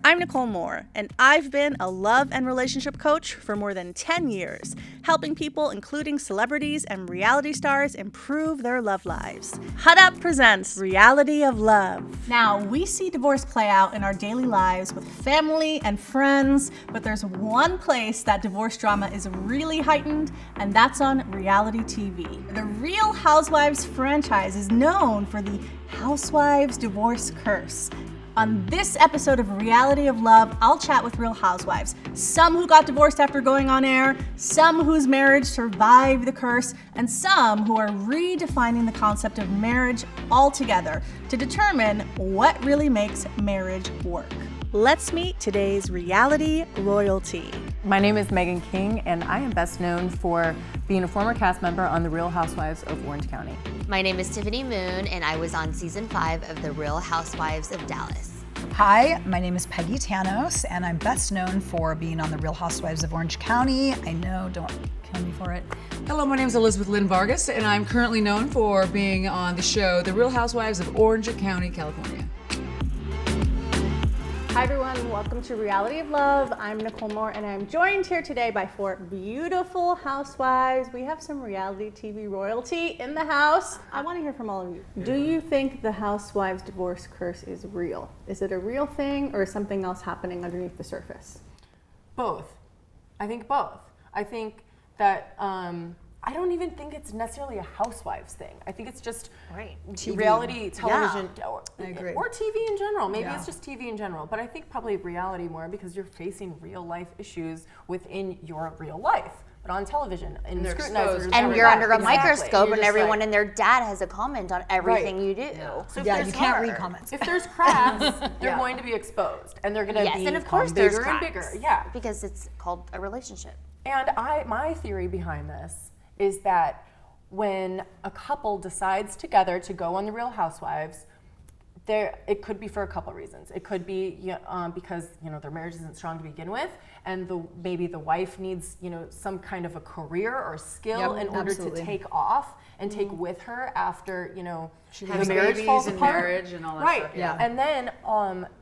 I'm Nicole Moore, and I've been a love and relationship coach for more than 10 years, helping people, including celebrities and reality stars, improve their love lives. Hut Up presents Reality of Love. Now, we see divorce play out in our daily lives with family and friends, but there's one place that divorce drama is really heightened, and that's on reality TV. The Real Housewives franchise is known for the Housewives divorce curse. On this episode of Reality of Love, I'll chat with Real Housewives. Some who got divorced after going on air, some whose marriage survived the curse, and some who are redefining the concept of marriage altogether to determine what really makes marriage work. Let's meet today's reality royalty. My name is Megan King, and I am best known for being a former cast member on The Real Housewives of Orange County. My name is Tiffany Moon, and I was on season 5 of The Real Housewives of Dallas. Hi, my name is Peggy Tanous, and I'm best known for being on The Real Housewives of Orange County. I know, don't kill me for it. Hello, my name is Elizabeth Lynn Vargas, and I'm currently known for being on the show The Real Housewives of Orange County, California. Hi everyone, welcome to Reality of Love. I'm Nicole Moore, and I'm joined here today by 4 beautiful housewives. We have some reality TV royalty in the house. I want to hear from all of you. Do you think the housewives divorce curse is real? Is it a real thing, or is something else happening underneath the surface? Both. I think both. I think that I don't even think it's necessarily a housewives thing. I think it's just reality television or TV in general. Maybe it's just TV in general, but I think probably reality more because you're facing real life issues within your real life. But on television, and you're under a microscope, and everyone and their dad has a comment on everything you do. Yeah. So you can't read comments. If there's cracks, they're going to be exposed, and they're going to be and of course there's bigger and bigger. Yeah, because it's called a relationship. And my theory behind this is that when a couple decides together to go on The Real Housewives, it could be for a couple reasons. It could be because their marriage isn't strong to begin with, and maybe the wife needs some kind of a career or skill in order to take off and take with her after the marriage falls apart. Marriage and all that right. stuff. Yeah. And then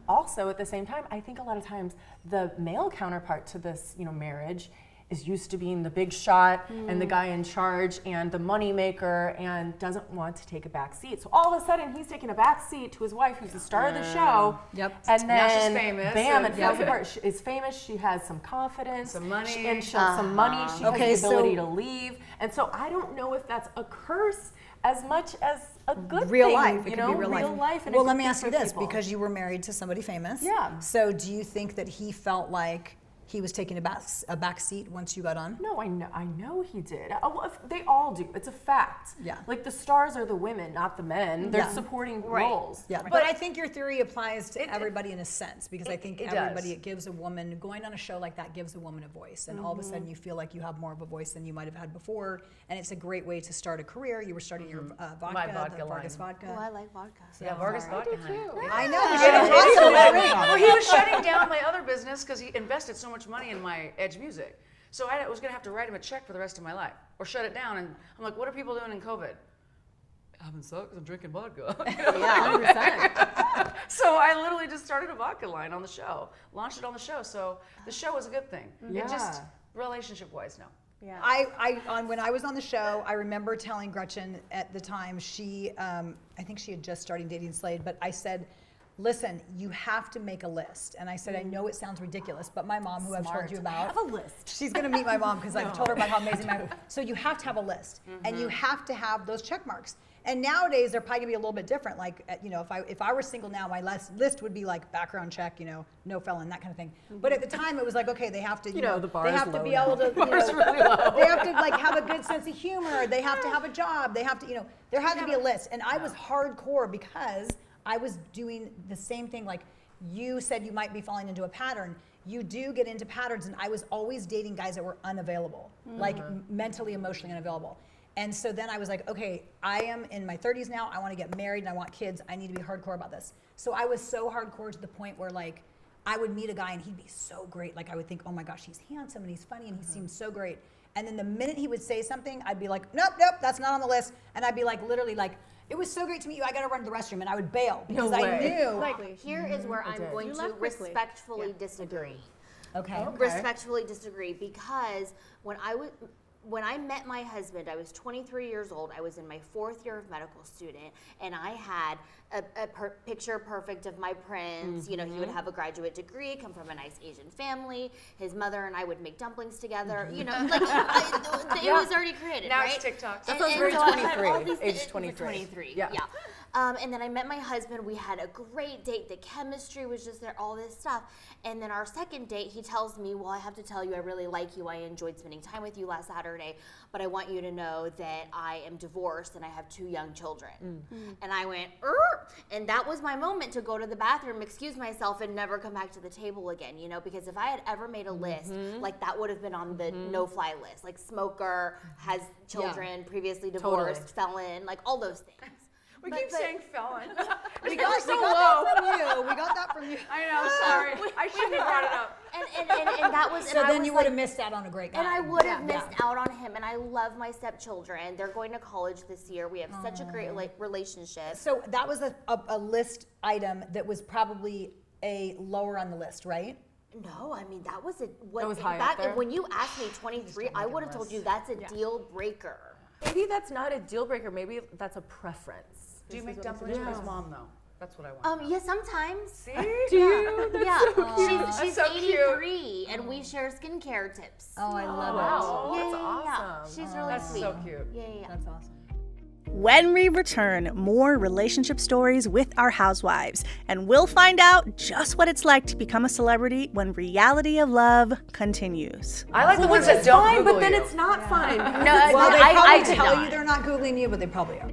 also at the same time, I think a lot of times the male counterpart to this marriage is used to being the big shot and the guy in charge and the money maker and doesn't want to take a back seat. So all of a sudden he's taking a back seat to his wife who's the star of the show. Yep. And then now she's famous. Bam, it falls apart. She is famous, she has some confidence. Some money. She has some money, she has the ability to leave. And so I don't know if that's a curse as much as a good real thing. life. It could be real life. And well, let me ask you this, because you were married to somebody famous. Yeah. So do you think that he felt like he was taking a back seat once you got on? No, I know he did. They all do. It's a fact. Yeah. Like the stars are the women, not the men. They're supporting roles. Yeah. But I think your theory applies to everybody in a sense, because I think it gives a woman, going on a show like that gives a woman a voice, and all of a sudden you feel like you have more of a voice than you might have had before, and it's a great way to start a career. You were starting your vodka, the Vargas vodka. Oh, I like vodka. So Vargas vodka. I know. Well, he was shutting down my other business because he invested so much money in my Edge music. So I was going to have to write him a check for the rest of my life or shut it down. And I'm like, what are people doing in COVID? Having sex, I'm drinking vodka. Yeah, 100%. So I literally just started a vodka line on the show, launched it on the show. So the show was a good thing. Yeah. It just, relationship-wise, no. Yeah. When I was on the show, I remember telling Gretchen at the time, I think she had just started dating Slade, but I said, listen, you have to make a list. And I said, I know it sounds ridiculous, but my mom, who I've told you about, have a list. She's going to meet my mom because I've told her about how amazing so you have to have a list, and you have to have those check marks. And nowadays they're probably gonna be a little bit different. Like, if I were single now, my list would be like background check, no felon, that kind of thing. But at the time it was like, okay, they have to, the bar they is have to low be now. able to, really low. they have to like have a good sense of humor. They have to have a job. They have to, there had to be a list. And I was hardcore because I was doing the same thing. Like you said, you might be falling into a pattern. You do get into patterns, and I was always dating guys that were unavailable, like mentally, emotionally unavailable. And so then I was like, okay, I am in my 30s now. I want to get married and I want kids. I need to be hardcore about this. So I was so hardcore to the point where like I would meet a guy and he'd be so great. Like I would think, oh my gosh, he's handsome and he's funny and he seems so great. And then the minute he would say something, I'd be like, nope, that's not on the list. And I'd be like, literally like, it was so great to meet you. I got to run to the restroom, and I would bail because No I way. knew. Like, here is where I'm going You to left quickly. respectfully disagree. Okay. Respectfully disagree, because when I met my husband, I was 23 years old. I was in my 4th year of medical student, and I had a picture perfect of my prince. You know, he would have a graduate degree, come from a nice Asian family. His mother and I would make dumplings together. You know, like it was already created. Now right? it's TikTok. That's very so I had 23, all these age things- 23. 23. Yeah. And then I met my husband. We had a great date. The chemistry was just there, all this stuff. And then our second date, he tells me, well, I have to tell you, I really like you. I enjoyed spending time with you last Saturday, but I want you to know that I am divorced and I have 2 young children. And I went, and that was my moment to go to the bathroom, excuse myself, and never come back to the table again, you know, because if I had ever made a list, like that would have been on the no-fly list, like smoker, has children, previously divorced, felon, like all those things. We keep saying felon. We got that from you. We got that from you. I know, sorry. I shouldn't have brought it up. And that was. So and I then was you would have like- missed out on a great guy. And I would have missed out on him. And I love my stepchildren. They're going to college this year. We have such a great relationship. So that was a list item that was probably a lower on the list, right? No, I mean that was was high up there? when you asked me 23, I would have told you that's a deal breaker. Maybe that's not a deal breaker. Maybe that's a preference. Do you make dumplings for his mom, though? That's what I want. Yeah, sometimes. See? Do you? She's so cute. 83, and we share skincare tips. Oh, I love Wow, yeah, that's yeah, yeah. awesome. She's really That's sweet. so cute. Yeah, yeah, yeah. That's awesome. When we return, more relationship stories with our housewives, and we'll find out just what it's like to become a celebrity when reality of love continues. I like the ones that don't Fine, Google but then you. it's not fine. No, Well, they I probably did tell not. you they're not Googling you, but they probably are.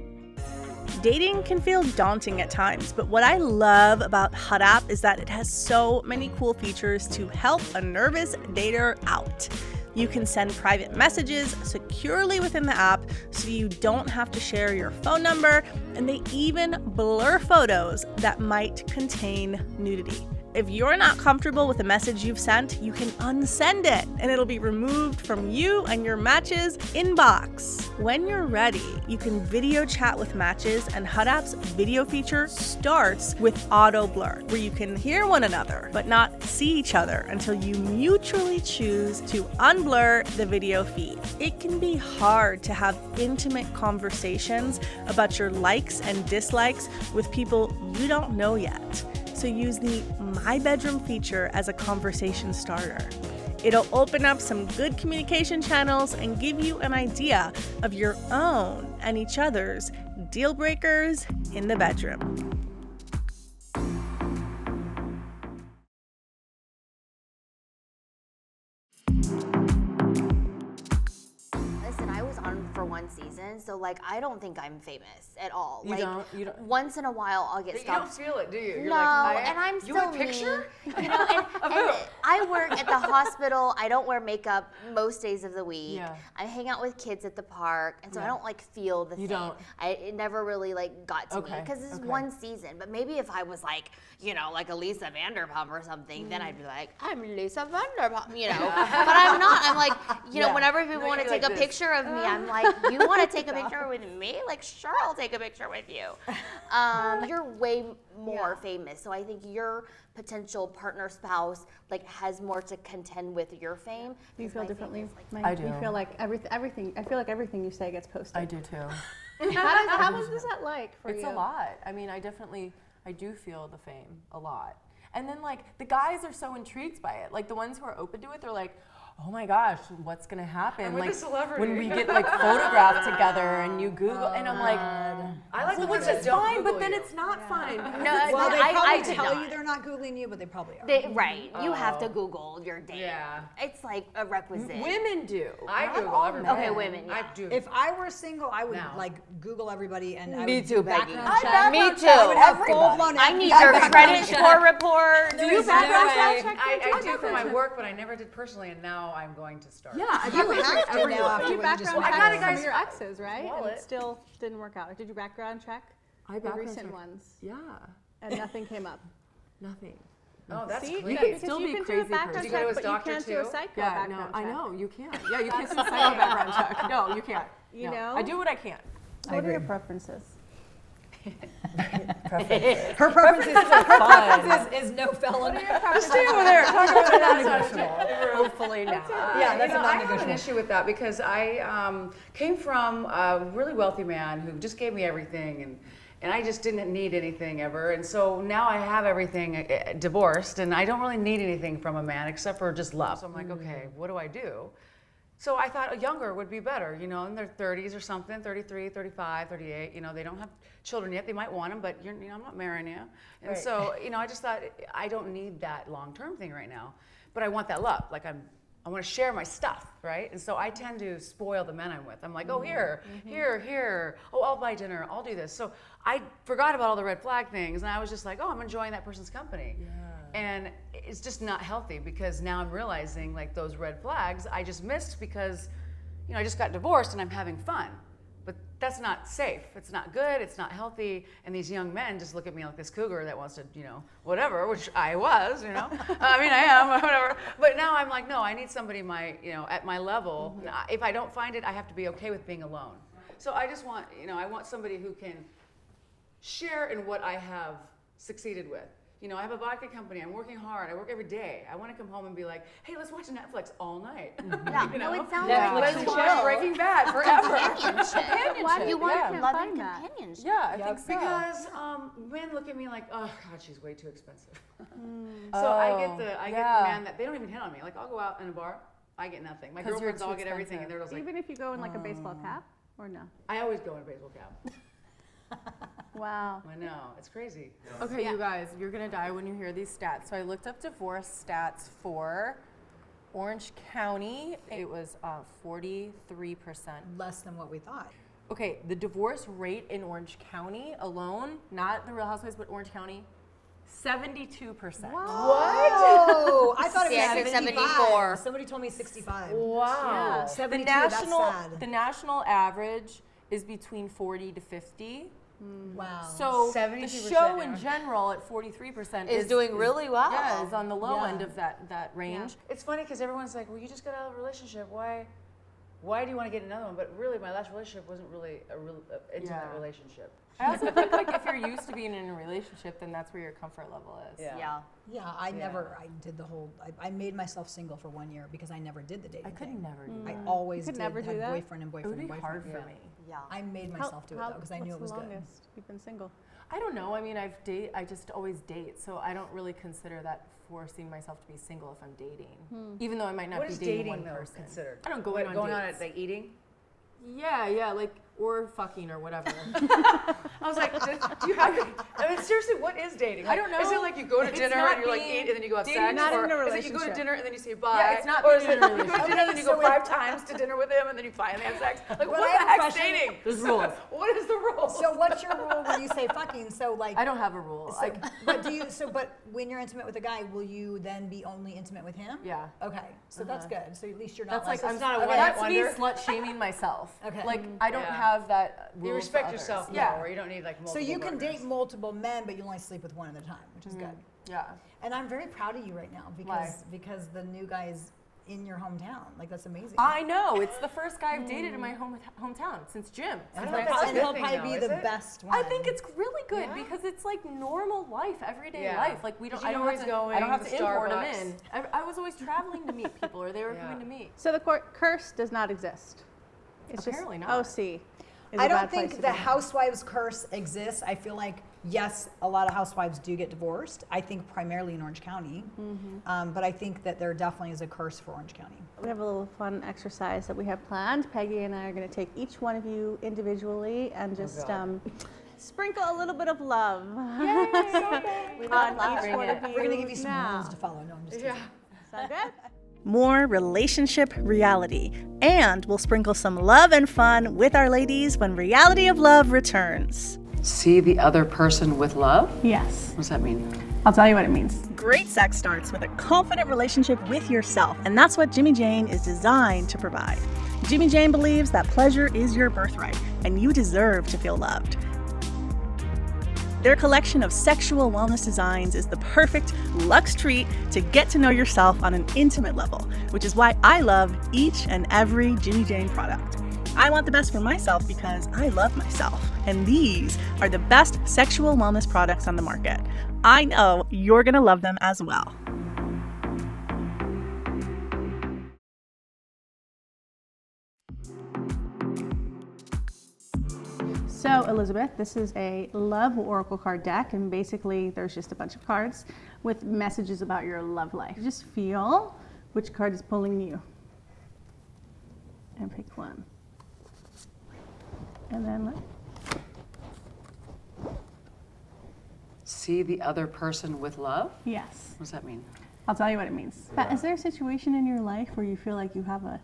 Dating can feel daunting at times, but what I love about HUD app is that it has so many cool features to help a nervous dater out. You can send private messages securely within the app so you don't have to share your phone number, and they even blur photos that might contain nudity. If you're not comfortable with the message you've sent, you can unsend it and it'll be removed from you and your match's inbox. When you're ready, you can video chat with matches, and HUD app's video feature starts with auto blur, where you can hear one another but not see each other until you mutually choose to unblur the video feed. It can be hard to have intimate conversations about your likes and dislikes with people you don't know yet. So use the My Bedroom feature as a conversation starter. It'll open up some good communication channels and give you an idea of your own and each other's deal breakers in the bedroom. Listen, I was on for one season, so like I don't think I'm famous at all. You like don't? Once in a while I'll get You don't stopped. feel it, do you? You're No, like, and I'm you still want a picture? me. You know, and I work at the hospital. I don't wear makeup most days of the week. Yeah. I hang out with kids at the park, and so I don't like feel the You thing. don't. It never really like got to me Okay, because this is okay. one season. But maybe if I was like, you know, like a Lisa Vanderpump or something, then I'd be like, I'm Lisa Vanderpump, you know. But I'm not. I'm like, you know, Yeah. whenever people No, want to you're take like a this. picture of me, I'm like, you want to take a picture with me? Like, sure, I'll take a picture with you. You're way more famous, so I think your potential partner, spouse, like has more to contend with your fame. Do you because feel my fame differently? is, like, Meg? I You do. feel like everything. I feel like everything you say gets posted. I do too. How is that like for It's you? a lot. I mean, I do feel the fame a lot. And then like the guys are so intrigued by it. Like the ones who are open to it, they're like, oh my gosh, what's gonna happen? I'm with like a celebrity. when we get like photographed together and you Google, and I'm like, I like the which ones that is don't fine, Google but then you. it's not fine. Well, they I probably did tell not. you they're not Googling you, but they probably are. Right, you have to Google your date. Yeah. It's like a requisite. Women do. I Not Google all everybody. Okay, women, I yeah. do. If I were single, I would Now. like Google everybody and I Me would too, do Peggy. background check. Me too. I would have full-blown I need FBI your background credit check. score report. Do you background check? I do for my work, but I never did personally, and now I'm going to start. Yeah, You have to now after You what you just background went I check got it, some guys. of your exes, right? And Wallet. it still didn't work out. Did you background check I the background recent check. ones? Yeah, and nothing came up? nothing. Oh, that's See, great. can because still you be can crazy do a background person. Did you go to his check, but doctor you can't do a too? psycho Yeah, background no, check. I know you can't. Yeah, you can't do a psycho background check. No, you can't. You No. know? I do what I can. What are your preferences? Her preference is no felon. Just stay over there. Talk about that. Hopefully not. Yeah, that's a I have an non-negotiable. issue with that because I came from a really wealthy man who just gave me everything, and I just didn't need anything ever. And so now I have everything divorced, and I don't really need anything from a man except for just love. So I'm like, okay, what do I do? So I thought a younger would be better, you know, in their 30s or something, 33, 35, 38, you know, they don't have children yet. They might want them, but you know, I'm not marrying you. And so, you know, I just thought I don't need that long-term thing right now, but I want that love. Like I want to share my stuff, right? And so I tend to spoil the men I'm with. I'm like, oh, here. Oh, I'll buy dinner. I'll do this. So I forgot about all the red flag things, and I was just like, oh, I'm enjoying that person's company. Yeah. And it's just not healthy because now I'm realizing like those red flags I just missed because, you know, I just got divorced and I'm having fun. But that's not safe. It's not good. It's not healthy. And these young men just look at me like this cougar that wants to, you know, whatever, which I was, you know. I mean, I am, whatever. But now I'm like, no, I need somebody at my level. If I don't find it, I have to be okay with being alone. So I just want, you know, I want somebody who can share in what I have succeeded with. You know, I have a vodka company. I'm working hard. I work every day. I want to come home and be like, hey, let's watch Netflix all night. Yeah, you know? no, it sounds Let's like watch Breaking Bad forever. Why do you want Yeah. love and Find that. companionship? Yeah, I think so. Because men look at me like, oh God, she's way too expensive. So I get the man that they don't even hit on me. Like I'll go out in a bar, I get nothing. My 'Cause you're girlfriends too all get everything, and expensive. they're just like, Even if you go in like a baseball cap, or no? I always go in a baseball cap. Wow. I know, it's crazy. Okay, you guys, you're gonna die when you hear these stats. So I looked up divorce stats for Orange County. It was 43%. Less than what we thought. Okay, the divorce rate in Orange County alone, not the Real Housewives, but Orange County, 72%. Oh, I thought it was 74. 74. Somebody told me 65. Wow. The 72, national, that's sad. the national average is between 40 to 50. Wow. So the 72% show in now. general at 43% Is doing really well. Yeah, is on the low Yeah. end of that range. It's funny because everyone's like, well, you just got out of a relationship. Why do you want to get another one? But really, my last relationship wasn't really a real intimate Yeah. relationship. I also think like if you're used to being in a relationship, then that's where your comfort level is. Yeah. Yeah, I did the whole, I made myself single for 1 year because I never did the dating I could thing. never do I that. always You could did never do have that? boyfriend and It boyfriend would and be boyfriend. hard for me. Yeah. I made myself do it though because I knew it was What's the good. longest you've been single? I don't know. I mean, I just always date, so I don't really consider that forcing myself to be single if I'm dating, even though I might not What be is dating dating one though person. considered? I don't go What, on going dates. on like eating. Yeah, like or fucking or whatever. I was like, do you have? I mean, seriously, what is dating? I don't know. Is it like you go to It's dinner not and you like being- eat and then you go have dating sex, not or in a is it you go to relationship. dinner and then you say bye? Yeah, it's not or being is in it a you go to relationship. dinner and then you go Okay, so 5 times to dinner with him and then you finally have sex? Like, what I the have a heck's question. dating? There's rules. What is the rule? So what's your rule when you say fucking? So like, I don't have a rule. so, but do you? So, but when you're intimate with a guy, will you then be only intimate with him? Yeah. Okay, so that's good. So at least you're not. That's like like I'm not a okay, one-hit that's me wonder. slut shaming myself. Okay. Like I don't Yeah. have that. you rule respect for others. yourself more, Yeah. or you don't need like multiple So you can partners. date multiple men, but you only sleep with one at a time, which is good. Yeah. And I'm very proud of you right now Why? because the new guy is in your hometown. Like that's amazing. I know. It's the first guy I've dated in my hometown since Jim. I and don't he'll, think that's a and good he'll thing, probably though, be is the it? best one. I think it's really good Yeah? because it's like normal life, everyday Yeah. life. Like we don't. 'Cause you I don't know have he's to. I don't going have to to import them Starbucks. in. I was always traveling to meet people, or they were Yeah. coming to me. So the curse does not exist. It's Apparently just not. OC. Is I a don't bad place think to the be. housewives curse exists. I feel like, yes, a lot of housewives do get divorced. I think primarily in Orange County. But I think that there definitely is a curse for Orange County. We have a little fun exercise that we have planned. Peggy and I are going to take each one of you individually and just God. sprinkle a little bit of love We love on love. each one of you. We're going to give you some now. rules to follow. No, I'm just teasing. Sound good? More relationship reality. And we'll sprinkle some love and fun with our ladies when Reality of Love returns. See the other person with love? Yes. What does that mean? I'll tell you what it means. Great sex starts with a confident relationship with yourself, and that's what Jimmy Jane is designed to provide. Jimmy Jane believes that pleasure is your birthright, and you deserve to feel loved. Their collection of sexual wellness designs is the perfect luxe treat to get to know yourself on an intimate level, which is why I love each and every Jimmy Jane product. I want the best for myself because I love myself. And these are the best sexual wellness products on the market. I know you're going to love them as well. So Elizabeth, this is a love oracle card deck, and basically there's just a bunch of cards with messages about your love life. Just feel which card is pulling you and pick one. And then See the other person with love? yes, What does that mean? I'll tell you what it means. Is there a situation in your life where you feel like you have a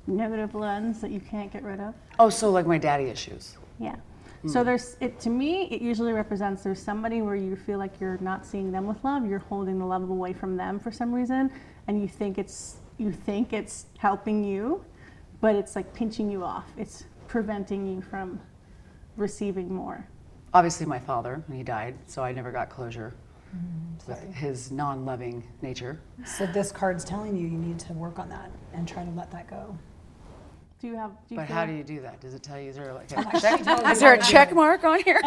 negative lens that you can't get rid of? Oh, so like my daddy issues. Yeah. So to me, it usually represents there's somebody where you feel like you're not seeing them with love, you're holding the love away from them for some reason, and you think it's helping you, but it's like pinching you off. It's preventing you from receiving more. Obviously my father, and he died, so I never got closure with his non-loving nature. So this card's telling you need to work on that and try to let that go. Do you But feel how like- do you do that? Does it tell you, is there like Is is there a check mark on here?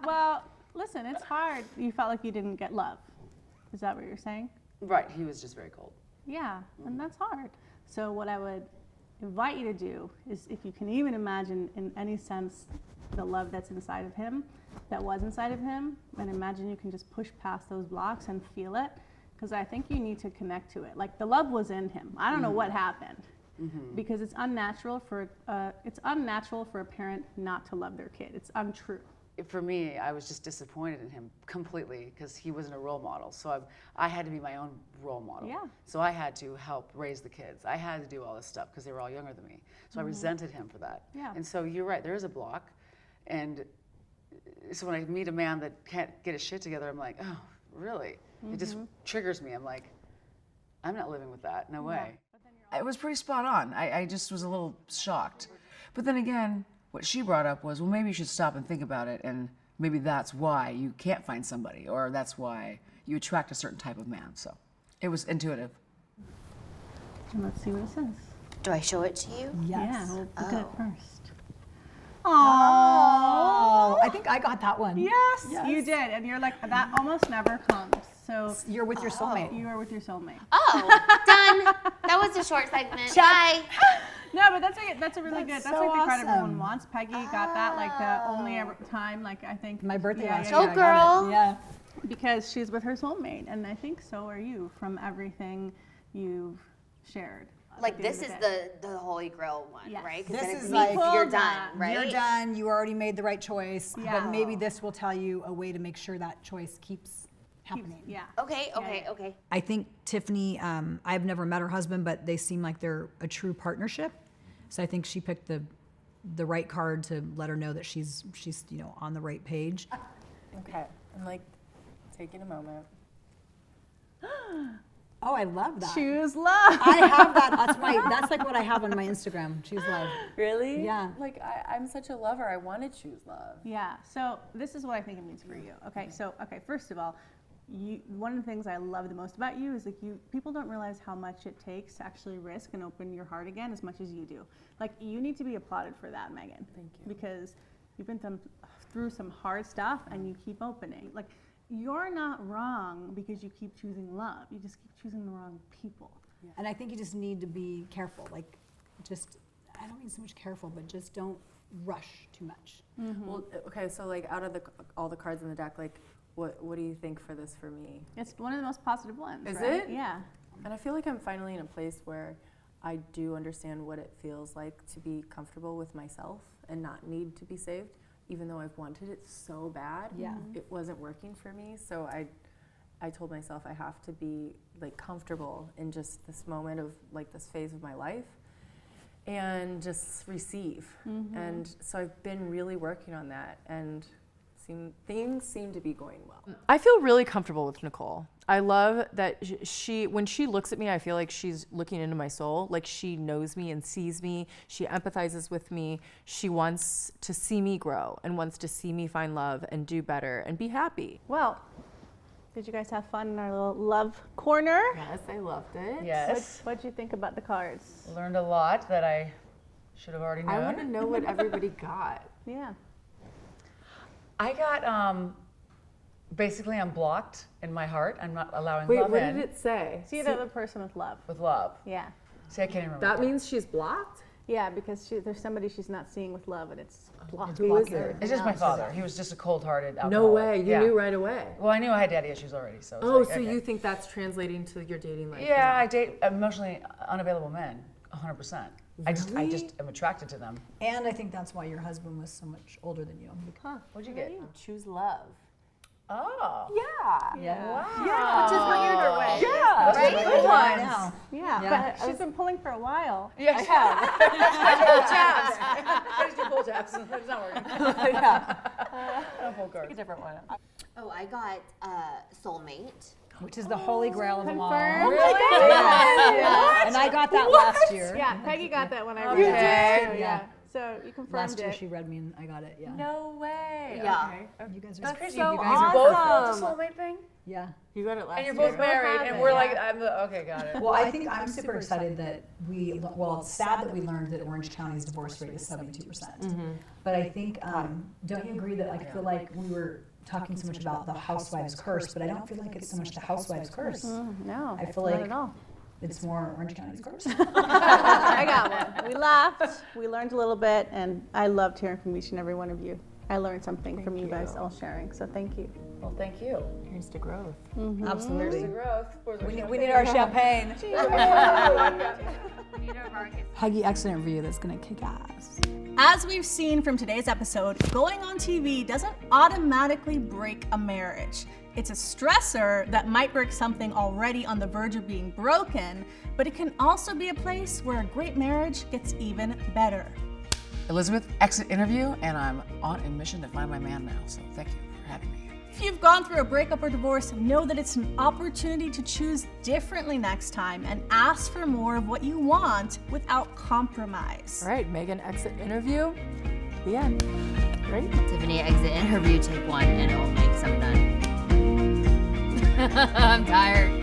Well, listen, it's hard. You felt like you didn't get love. Is that what you're saying? Right, he was just very cold. Yeah, and that's hard. So what I would invite you to do is, if you can even imagine in any sense the love that's inside of him, that was inside of him, and imagine you can just push past those blocks and feel it, because I think you need to connect to it. Like the love was in him. I don't know what happened, because it's unnatural for a parent not to love their kid. It's untrue. For me, I was just disappointed in him completely because he wasn't a role model. So I had to be my own role model. Yeah. So I had to help raise the kids. I had to do all this stuff because they were all younger than me. So I resented him for that. Yeah. And so you're right, there is a block. And so when I meet a man that can't get his shit together, I'm like, oh, really? It just triggers me. I'm like, I'm not living with that. No way. It was pretty spot on. I just was a little shocked. But then again, what she brought up was, well, maybe you should stop and think about it, and maybe that's why you can't find somebody, or that's why you attract a certain type of man. So it was intuitive. And let's see what it says. Do I show it to you? Yes. Yeah, we'll look at it first. Oh, I think I got that one. Yes, you did, and you're like, that almost never comes. So You're with your soulmate. you are with your soulmate. Oh, done. That was a short segment. Bye. No, but that's a really good. That's so like the card everyone awesome. wants. Peggy got that like the only ever time. Like I think My birthday yeah, last yeah, year. Go, I got it. girl. Yeah. because she's with her soulmate, and I think so are you from everything you've shared. Like at the end this of is the day. the Holy Grail one, Yes. right? 'Cause This then it is means like- you're Pull done, that. right? You're done. You already made the right choice. Yeah. But maybe this will tell you a way to make sure that choice keeps happening. Yeah. Okay, okay, yeah. okay. I think Tiffany, I've never met her husband, but they seem like they're a true partnership. So I think she picked the right card to let her know that she's on the right page. Okay, I'm like taking a moment. Oh, I love that. Choose love. I have that. That's like what I have on my Instagram. Choose love. Really? Yeah. Like I'm such a lover. I want to choose love. Yeah. So this is what I think it means for you. Okay. So first of all, one of the things I love the most about you is like people don't realize how much it takes to actually risk and open your heart again as much as you do. Like you need to be applauded for that, Megan. Thank you. Because you've been through some hard stuff and you keep opening. Like you're not wrong because you keep choosing love. You just keep choosing the wrong people. And I think you just need to be careful. Like, I don't mean so much careful, but just don't rush too much. Well, okay, so like out of all the cards in the deck, like what do you think for this for me? It's one of the most positive ones. Is right? it? Yeah. And I feel like I'm finally in a place where I do understand what it feels like to be comfortable with myself and not need to be saved, even though I've wanted it so bad. Yeah. It wasn't working for me, so I told myself I have to be like comfortable in just this moment of like this phase of my life and just receive. And so I've been really working on that, and things seem to be going well. I feel really comfortable with Nicole. I love that when she looks at me, I feel like she's looking into my soul. Like she knows me and sees me. She empathizes with me. She wants to see me grow and wants to see me find love and do better and be happy. Well, did you guys have fun in our little love corner? Yes, I loved it. Yes. What'd you think about the cards? Learned a lot that I Should have already known. I want to know what everybody got. Yeah. I got basically I'm blocked in my heart. I'm not allowing Wait, love what in did it say? See the other person with love. with love. Yeah. See, I can't even remember. That means she's blocked? Yeah, because there's somebody she's not seeing with love, and it's blocked. Who is it? It's just my father. He was just a cold-hearted alcoholic. No way. You Yeah. knew right away. Well, I knew I had daddy issues already, so. It's Oh, like, so okay. you think that's translating to your dating life? Yeah, now? I date emotionally unavailable men, 100%. I just Really? am attracted to them. And I think that's why your husband was so much older than you. What'd you get? Choose love. Oh. Yeah. Yeah. Yeah, which is weird way. Yeah. Those are Right? good I ones. know. Yeah, Yeah. but she's been pulling for a while. Yeah, I have. I just do pull tabs. It's not working. I don't pull cards. A different one. Oh, I got Soulmate. Which is the holy grail of them all. Confirmed. Really? Yeah. And I got that last year. Yeah, Peggy got that when I read You it did? too. Yeah. So you confirmed Last year it. she read me and I got it. Yeah. No way. Yeah. Okay. You guys are That's crazy. so You guys are both awesome. the soulmate thing? Yeah. You got it last And you're year. both married, have and it. we're like, okay, got it. Well, I think I'm super excited that well, it's sad that we learned that Orange County's divorce rate is 72%. But I think, don't you agree that I feel like we were talking so much about the housewives curse, but I don't feel like it's so much the housewives curse. No, I feel not like at all. it's more Orange County's curse. I got one. We laughed, we learned a little bit, and I loved hearing from each and every one of you. I learned something from you guys all sharing, so thank you. Well, thank you. Here's to growth. Absolutely. Growth. We need our champagne. We need our Vargas. Peggy, excellent review that's gonna kick ass. As we've seen from today's episode, going on TV doesn't automatically break a marriage. It's a stressor that might break something already on the verge of being broken, but it can also be a place where a great marriage gets even better. Elizabeth, exit interview, and I'm on a mission to find my man now, so thank you for having me. If you've gone through a breakup or divorce, know that it's an opportunity to choose differently next time and ask for more of what you want without compromise. All right, Megan, exit interview. The end. Right? Tiffany, exit interview, take one, and it'll make some done. I'm tired.